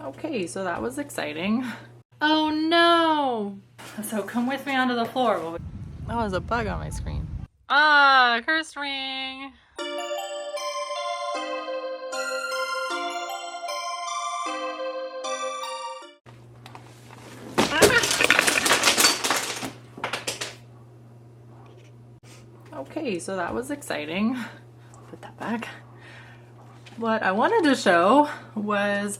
Okay, so that was exciting. Oh no! So come with me onto the floor. Oh, there's a bug on my screen. Ah, cursed ring! Okay, so that was exciting. Put that back. What I wanted to show was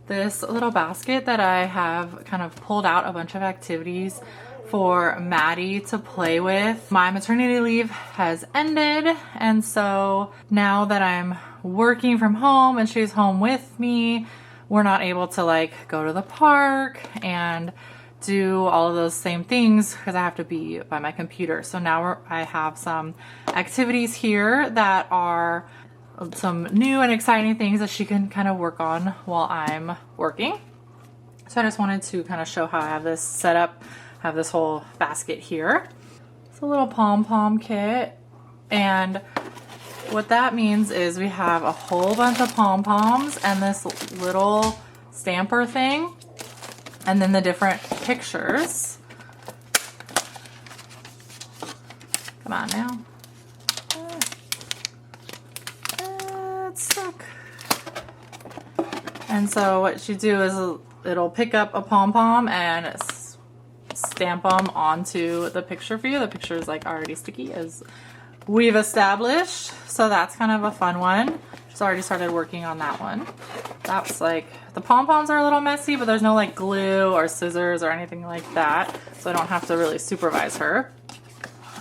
this little basket that I have kind of pulled out a bunch of activities for Maddie to play with. My maternity leave has ended, and so now that I'm working from home and she's home with me, we're not able to like go to the park and do all of those same things because I have to be by my computer. So now I have some activities here that are some new and exciting things that she can kind of work on while I'm working. So I just wanted to kind of show how I have this set up. I have this whole basket here. It's a little pom-pom kit, and what that means is we have a whole bunch of pom-poms and this little stamper thing, and then the different pictures. Come on now. It's stuck. And so what you do is it'll pick up a pom-pom and stamp them onto the picture for you. The picture is like already sticky as we've established. So that's kind of a fun one. She's already started working on that one. That's like, the pom-poms are a little messy, but there's no like glue or scissors or anything like that. So I don't have to really supervise her.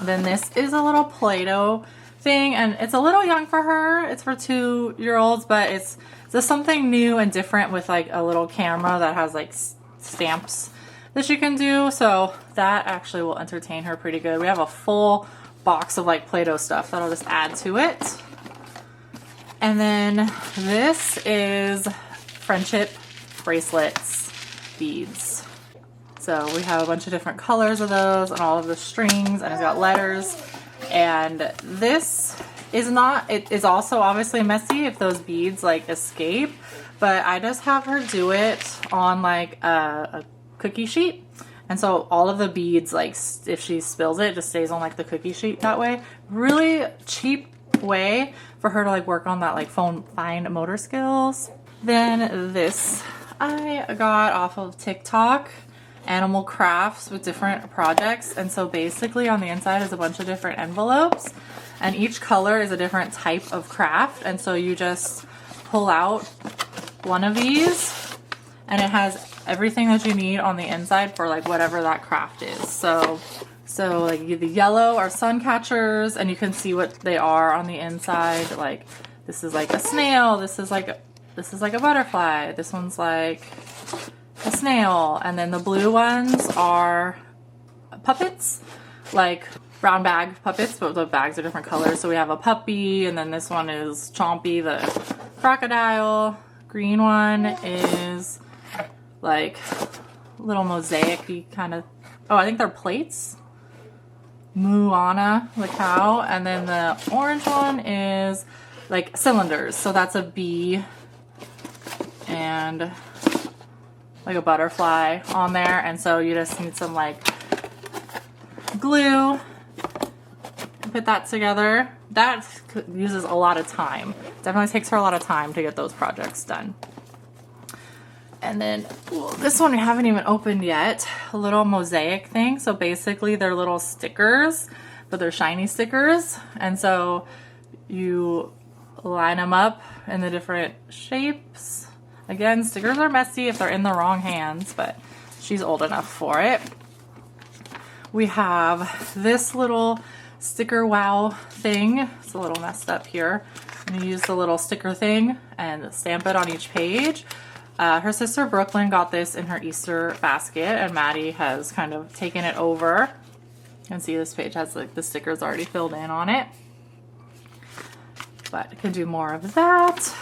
Then this is a little Play-Doh thing, and it's a little young for her. It's for 2-year-olds, but it's just something new and different with like a little camera that has like stamps that she can do. So that actually will entertain her pretty good. We have a full box of like Play-Doh stuff that I'll just add to it. And then this is friendship bracelets, beads. So we have a bunch of different colors of those and all of the strings, and it's got letters. And this is not, it is also obviously messy if those beads like escape, but I just have her do it on like a cookie sheet. And so all of the beads, like if she spills it, just stays on like the cookie sheet that way. Really cheap way for her to like work on that like fine motor skills. Then this I got off of TikTok, animal crafts with different projects. And so basically on the inside is a bunch of different envelopes, and each color is a different type of craft. And so you just pull out one of these and it has everything that you need on the inside for like whatever that craft is. So like the yellow are sun catchers, and you can see what they are on the inside. Like this is like a snail, this is like a butterfly, this one's like a snail, and then the blue ones are puppets, like brown bag puppets, but the bags are different colors. So we have a puppy, and then this one is Chompy the crocodile. Green one is like little mosaic-y kind of, oh, I think they're plates. Moana, the cow. And then the orange one is like cylinders. So that's a bee and like a butterfly on there. And so you just need some like glue and put that together. That uses a lot of time. Definitely takes her a lot of time to get those projects done. And then this one we haven't even opened yet, a little mosaic thing. So basically they're little stickers, but they're shiny stickers. And so you line them up in the different shapes. Again, stickers are messy if they're in the wrong hands, but she's old enough for it. We have this little sticker wow thing. It's a little messed up here. I'm gonna use the little sticker thing and stamp it on each page. Her sister Brooklyn got this in her Easter basket, and Maddie has kind of taken it over. You can see this page has like the stickers already filled in on it, but I can do more of that.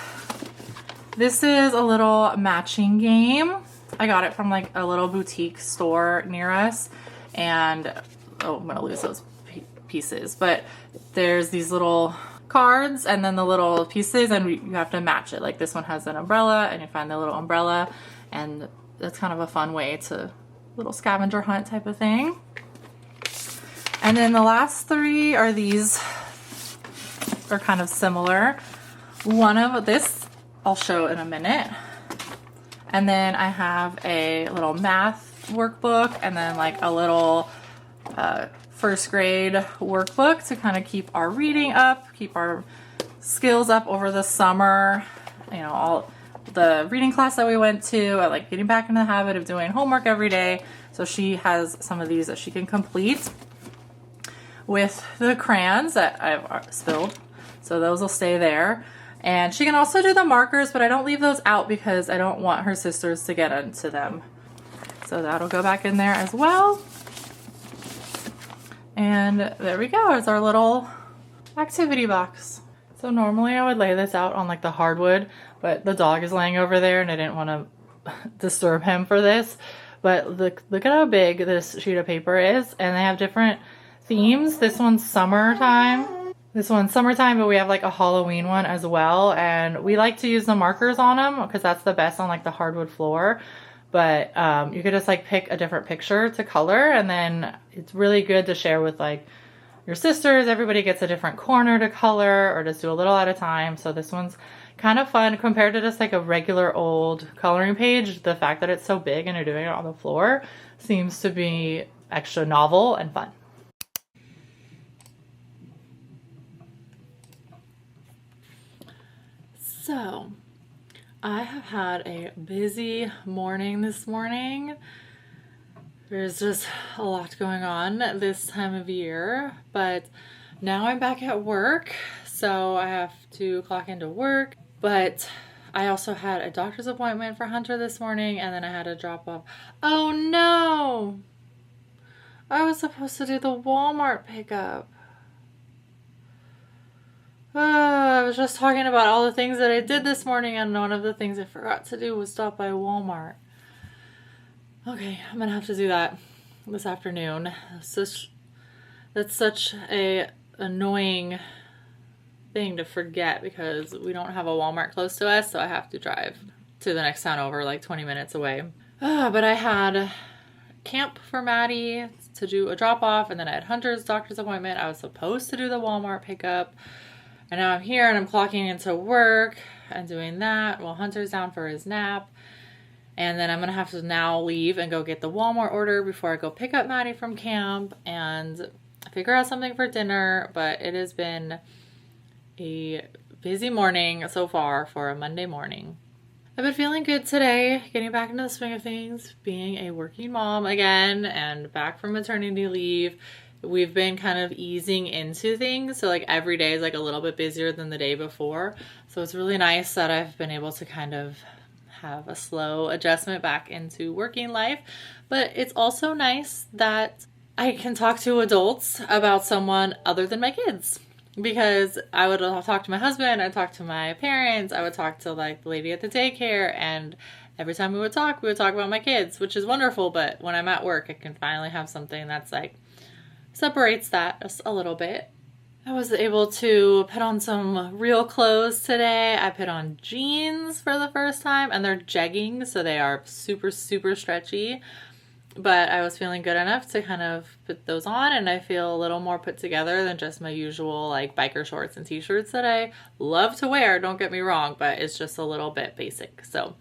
This is a little matching game. I got it from like a little boutique store near us, and oh, I'm gonna lose those pieces, but there's these little cards and then the little pieces, and you have to match it. Like this one has an umbrella, and you find the little umbrella and that's kind of a fun way to little scavenger hunt type of thing. And then the last three are these, are kind of similar. One of this I'll show in a minute. And then I have a little math workbook and then like a little first grade workbook to kind of keep our reading up, keep our skills up over the summer. You know, all the reading class that we went to, I like getting back into the habit of doing homework every day. So she has some of these that she can complete with the crayons that I've spilled. So those will stay there. And she can also do the markers, but I don't leave those out because I don't want her sisters to get into them. So that'll go back in there as well. And there we go, it's our little activity box. So normally I would lay this out on like the hardwood, but the dog is laying over there and I didn't want to disturb him for this. But look at how big this sheet of paper is, and they have different themes. This one's summertime. This one's summertime, but we have like a Halloween one as well. And we like to use the markers on them because that's the best on like the hardwood floor. But you could just like pick a different picture to color, and then it's really good to share with like your sisters. Everybody gets a different corner to color or just do a little at a time. So this one's kind of fun compared to just like a regular old coloring page. The fact that it's so big and you're doing it on the floor seems to be extra novel and fun. So I have had a busy morning this morning. There's just a lot going on this time of year, but now I'm back at work, so I have to clock into work. But I also had a doctor's appointment for Hunter this morning, and then I had a drop off. Oh no! I was supposed to do the Walmart pickup. I was just talking about all the things that I did this morning, and one of the things I forgot to do was stop by Walmart. Okay, I'm gonna have to do that this afternoon. That's such a annoying thing to forget because we don't have a Walmart close to us, so I have to drive to the next town over, like 20 minutes away. But I had camp for Maddie to do a drop off, and then I had Hunter's doctor's appointment. I was supposed to do the Walmart pickup, and now I'm here and I'm clocking into work and doing that while Hunter's down for his nap. And then I'm going to have to now leave and go get the Walmart order before I go pick up Maddie from camp and figure out something for dinner. But it has been a busy morning so far for a Monday morning. I've been feeling good today, getting back into the swing of things, being a working mom again and back from maternity leave. We've been kind of easing into things. So like every day is like a little bit busier than the day before. So it's really nice that I've been able to kind of have a slow adjustment back into working life. But it's also nice that I can talk to adults about someone other than my kids, because I would talk to my husband, I'd talk to my parents, I would talk to like the lady at the daycare, and every time we would talk about my kids, which is wonderful. But when I'm at work, I can finally have something that's like separates that just a little bit. I was able to put on some real clothes today. I put on jeans for the first time, and they're jeggings, so they are super, super stretchy. But I was feeling good enough to kind of put those on, and I feel a little more put together than just my usual like biker shorts and t-shirts that I love to wear, don't get me wrong, but it's just a little bit basic. So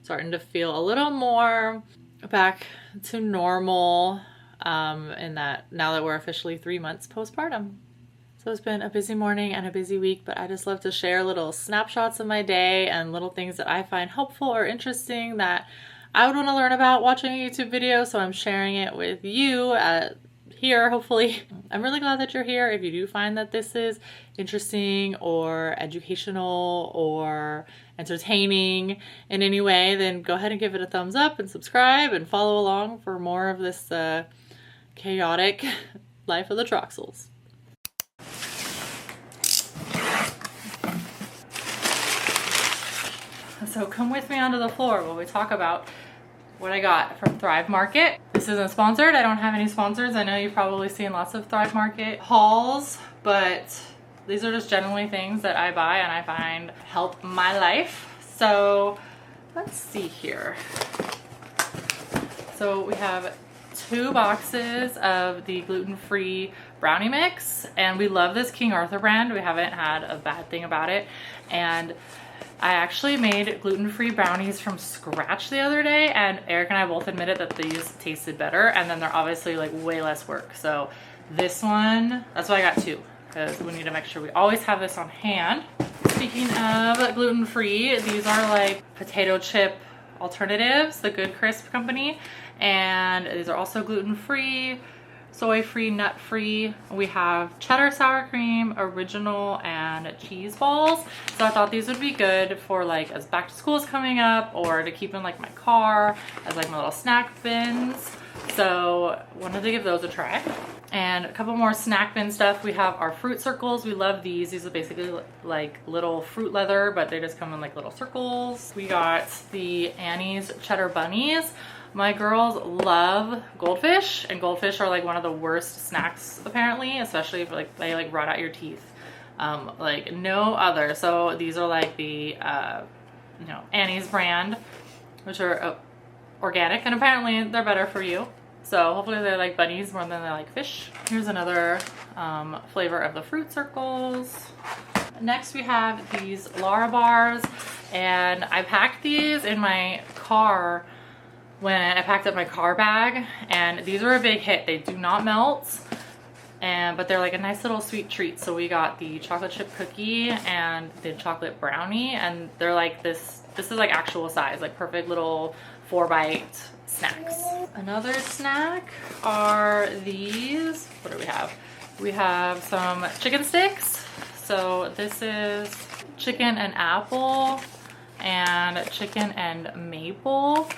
starting to feel a little more back to normal in that now that we're officially 3 months postpartum. So it's been a busy morning and a busy week, but I just love to share little snapshots of my day and little things that I find helpful or interesting that I would want to learn about watching a YouTube video. So I'm sharing it with you here, hopefully. I'm really glad that you're here. If you do find that this is interesting or educational or entertaining in any way, then go ahead and give it a thumbs up and subscribe and follow along for more of this chaotic life of the Troxels. So come with me onto the floor while we talk about what I got from Thrive Market. This isn't sponsored. I don't have any sponsors. I know you've probably seen lots of Thrive Market hauls, but these are just generally things that I buy and I find help my life. So let's see here. So we have 2 boxes of the gluten-free brownie mix, and we love this King Arthur brand. We haven't had a bad thing about it, and I actually made gluten-free brownies from scratch the other day, and Eric and I both admitted that these tasted better, and then they're obviously like way less work. So this one, that's why I got 2, because we need to make sure we always have this on hand. Speaking of gluten-free, these are like potato chip alternatives, the Good Crisp company, and these are also gluten-free, soy-free, nut-free. We have cheddar sour cream, original, and cheese balls. So I thought these would be good for like as back to school is coming up, or to keep in like my car as like my little snack bins. So wanted to give those a try. And a couple more snack bin stuff. We have our fruit circles. We love these. These are basically like little fruit leather, but they just come in like little circles. We got the Annie's cheddar bunnies. My girls love goldfish, and goldfish are like one of the worst snacks apparently, especially if like they like rot out your teeth, like no other. So these are like the you know, Annie's brand, which are organic, and apparently they're better for you. So hopefully they like bunnies more than they like fish. Here's another flavor of the fruit circles. Next we have these Lara bars, and I packed these in my car when I packed up my car bag, and these were a big hit. They do not melt, but they're like a nice little sweet treat. So we got the chocolate chip cookie and the chocolate brownie, and they're like this is like actual size, like perfect little 4-bite snacks. Another snack are these. What do we have? We have some chicken sticks. So this is chicken and apple and chicken and maple,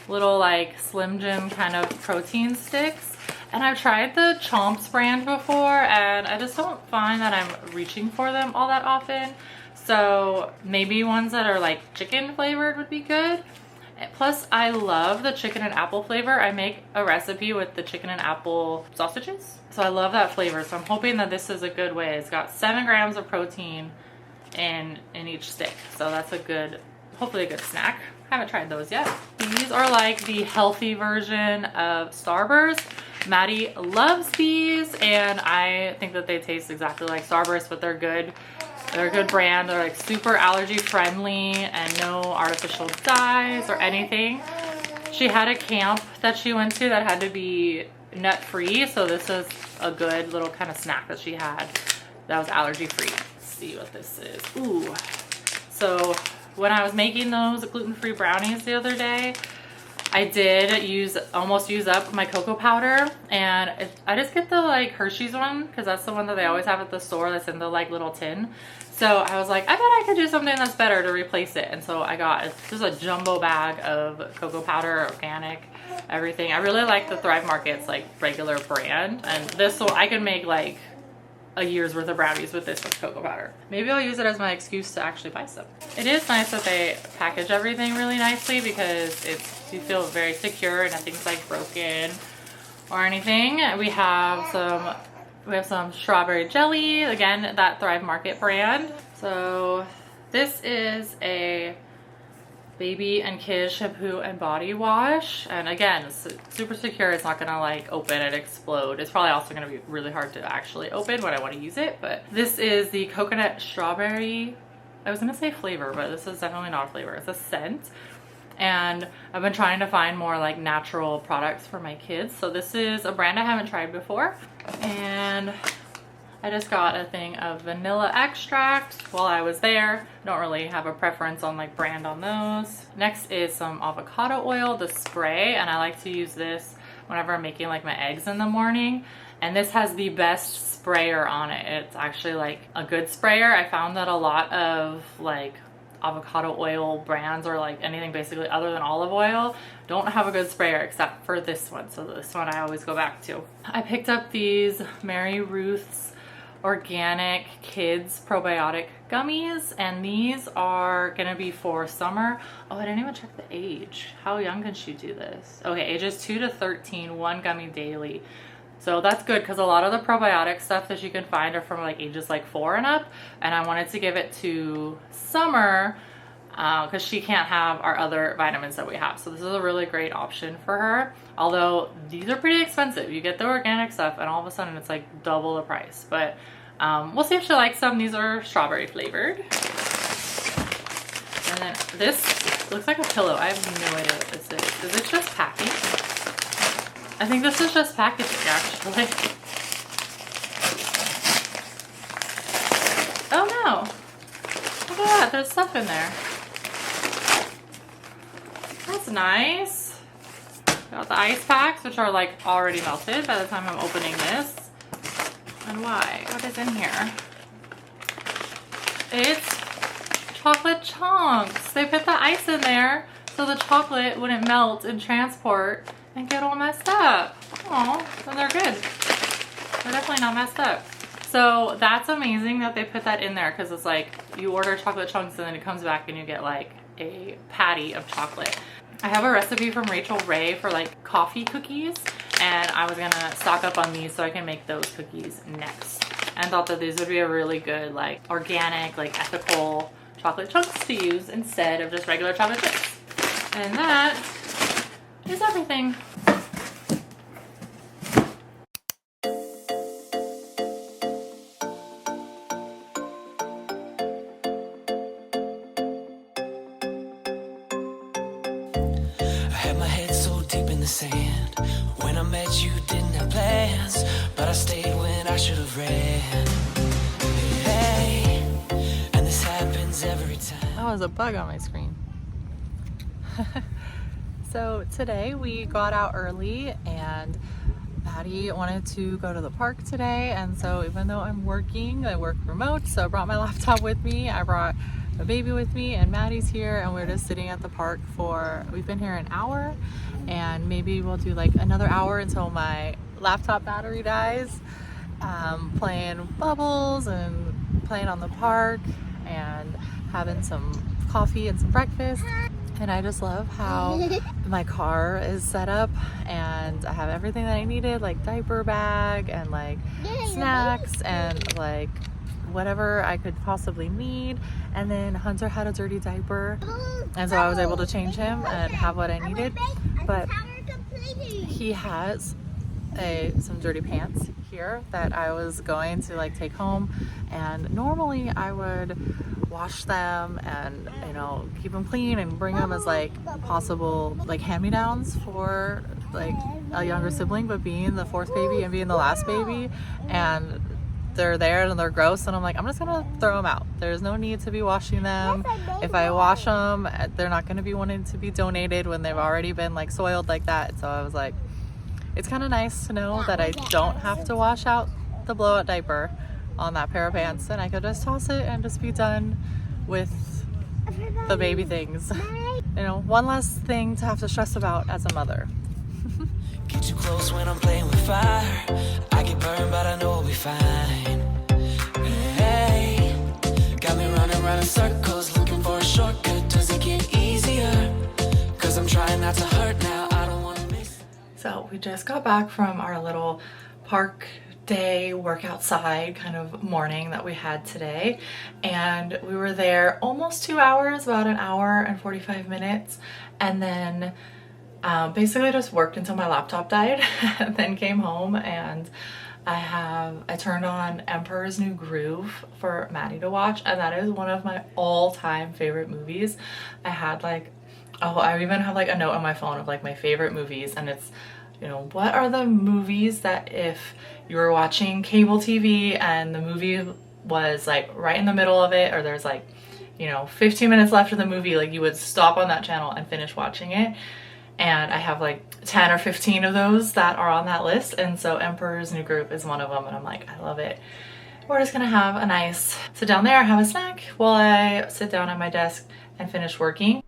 little like Slim Jim kind of protein sticks. And I've tried the Chomps brand before, and I just don't find that I'm reaching for them all that often. So maybe ones that are like chicken flavored would be good. Plus I love the chicken and apple flavor. I make a recipe with the chicken and apple sausages, so I love that flavor. So I'm hoping that this is a good way. It's got 7 grams of protein in each stick, so that's a good, hopefully a good snack. Haven't tried those yet. These are like the healthy version of Starburst. Maddie loves these, and I think that they taste exactly like Starburst, but they're good. They're a good brand. They're like super allergy friendly and no artificial dyes or anything. She had a camp that she went to that had to be nut free, so this is a good little kind of snack that she had that was allergy free. Let's see what this is. Ooh. So when I was making those gluten-free brownies the other day, I did almost use up my cocoa powder, and I just get the like Hershey's one because that's the one that they always have at the store that's in the like little tin. So I was like, I bet I could do something that's better to replace it. And so I got just a jumbo bag of cocoa powder, organic, everything. I really like the Thrive Market's like regular brand, and this, so I can make like a year's worth of brownies with this with cocoa powder. Maybe I'll use it as my excuse to actually buy some. It is nice that they package everything really nicely because you feel very secure and nothing's like broken or anything. We have some strawberry jelly, again, that Thrive Market brand. So this is a baby and kid shampoo and body wash, and again, it's super secure. It's not gonna like open and explode. It's probably also gonna be really hard to actually open when I want to use it. But this is the coconut strawberry, I was gonna say flavor, but this is definitely not a flavor, it's a scent. And I've been trying to find more like natural products for my kids, so this is a brand I haven't tried before. And I just got a thing of vanilla extract while I was there. Don't really have a preference on like brand on those. Next is some avocado oil, the spray, and I like to use this whenever I'm making like my eggs in the morning. And this has the best sprayer on it. It's actually like a good sprayer. I found that a lot of like avocado oil brands, or like anything basically other than olive oil, don't have a good sprayer except for this one. So this one I always go back to. I picked up these Mary Ruth's organic kids probiotic gummies, and these are gonna be for summer. Oh, I didn't even check the age. How young can she do this? Okay, ages 2 to 13, 1 gummy daily. So that's good because a lot of the probiotic stuff that you can find are from like ages like 4 and up, and I wanted to give it to summer because she can't have our other vitamins that we have. So this is a really great option for her. Although these are pretty expensive. You get the organic stuff and all of a sudden it's like double the price. But we'll see if she likes them. These are strawberry flavored. And then this looks like a pillow. I have no idea what this is. Is it just packing? I think this is just packaging actually. Oh no. Look at that, there's stuff in there. That's nice. Got the ice packs, which are like already melted by the time I'm opening this. And why? What is in here? It's chocolate chunks. They put the ice in there so the chocolate wouldn't melt in transport and get all messed up. Oh, then they're good. They're definitely not messed up. So that's amazing that they put that in there, because it's like you order chocolate chunks and then it comes back and you get like a patty of chocolate. I have a recipe from Rachel Ray for like coffee cookies, and I was gonna stock up on these so I can make those cookies next, and thought that these would be a really good like organic, like ethical chocolate chunks to use instead of just regular chocolate chips. And that is everything. Had my head so deep in the sand. When I met you, didn't have plans, but I stayed when I should have ran. Hey, and this happens every time. That was a bug on my screen. So today we got out early and Patty wanted to go to the park today, and so even though I'm working, I work remote, so I brought my laptop with me. I brought a baby with me, and Maddie's here, and we're just sitting at the park we've been here an hour, and maybe we'll do like another hour until my laptop battery dies, playing bubbles and playing on the park and having some coffee and some breakfast. And I just love how my car is set up, and I have everything that I needed, like diaper bag and like snacks and like whatever I could possibly need. And then Hunter had a dirty diaper, and so I was able to change him and have what I needed. But he has some dirty pants here that I was going to like take home, and normally I would wash them and, you know, keep them clean and bring them as like possible like hand-me-downs for like a younger sibling. But being the fourth baby and being the last baby, and they're there and they're gross, and I'm like, I'm just gonna throw them out. There's no need to be washing them. If I wash them, they're not gonna be wanting to be donated when they've already been like soiled like that. So I was like, it's kind of nice to know that I don't have to wash out the blowout diaper on that pair of pants, and I could just toss it and just be done with the baby things. You know, one less thing to have to stress about as a mother. Get too close when I'm playing with fire. I get burned, but I know we'll be fine. Hey, got me running around in circles, looking for a shortcut. Does it get easier? Cause I'm trying not to hurt now. I don't wanna miss. So we just got back from our little park day work outside kind of morning that we had today, and we were there almost 2 hours, about an hour and 45 minutes, and then basically just worked until my laptop died and then came home, and I turned on Emperor's New Groove for Maddie to watch, and that is one of my all-time favorite movies. I had like, oh, I even have like a note on my phone of like my favorite movies, and it's, you know, what are the movies that if you were watching cable TV and the movie was like right in the middle of it, or there's like, you know, 15 minutes left of the movie, like you would stop on that channel and finish watching it. And I have like 10 or 15 of those that are on that list, and so Emperor's New Groove is one of them, and I'm like, I love it. We're just gonna have a nice sit down there, have a snack while I sit down at my desk and finish working.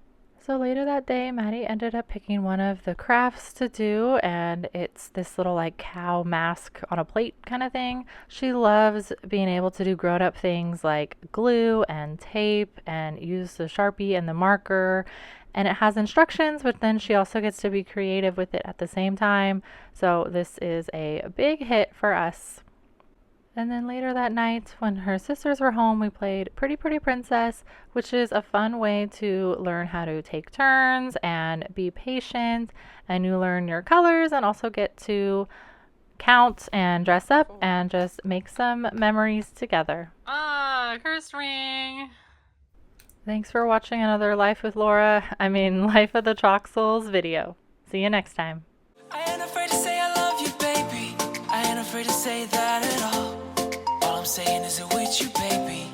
So later that day, Maddie ended up picking one of the crafts to do, and it's this little like cow mask on a plate kind of thing. She loves being able to do grown-up things like glue and tape and use the Sharpie and the marker, and it has instructions, but then she also gets to be creative with it at the same time. So this is a big hit for us. And then later that night, when her sisters were home, we played Pretty Pretty Princess, which is a fun way to learn how to take turns and be patient. And you learn your colors and also get to count and dress up and just make some memories together. Curse ring! Thanks for watching another Life with Laura, Life of the Troxels video. See you next time. I ain't afraid to say I love you, baby. I ain't afraid to say that at all. All I'm saying is it with you, baby.